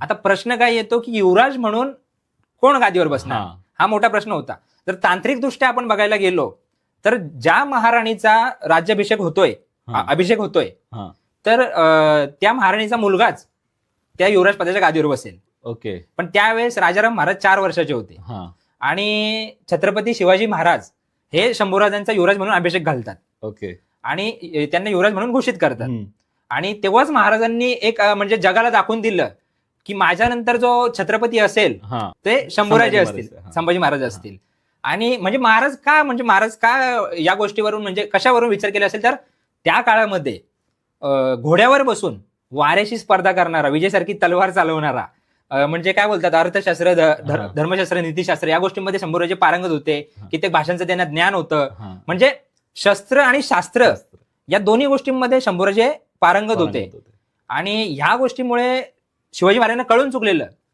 आता प्रश्न काय येतो की युवराज म्हणून कोण गादीवर बसणार, हा मोठा प्रश्न होता. तर तांत्रिक दृष्ट्या आपण बघायला गेलो तर ज्या महाराणीचा राज्याभिषेक होतोय, अभिषेक होतोय, तर त्या महाराणीचा मुलगाच त्या युवराज पदाच्या गादीवर बसेल. ओके. पण त्यावेळेस राजाराम महाराज 4 वर्षाचे होते आणि छत्रपती शिवाजी महाराज हे शंभूराजांचा युवराज म्हणून अभिषेक घालतात. ओके. आणि त्यांना युवराज म्हणून घोषित करतात. आणि तेव्हाच महाराजांनी एक म्हणजे जगाला दाखवून दिलं की माझ्यानंतर जो छत्रपती असेल ते शंभूराजे असतील, संभाजी महाराज असतील. आणि म्हणजे महाराज का या गोष्टीवरून म्हणजे कशावरून विचार केला असेल तर त्या काळामध्ये घोड्यावर बसून वाऱ्याशी स्पर्धा करणारा, विजेसारखी तलवार चालवणारा, म्हणजे काय बोलतात अर्थशास्त्र, धर्मशास्त्र, नीतिशास्त्र या गोष्टींमध्ये शंभूराजे पारंगत होते. कित्येक भाषांचं त्यांना ज्ञान होतं. म्हणजे शस्त्र आणि शास्त्र या दोन्ही गोष्टींमध्ये शंभूराजे पारंगत होते. आणि ह्या गोष्टीमुळे शिवाजी महाराजांना कळून चुकलेलं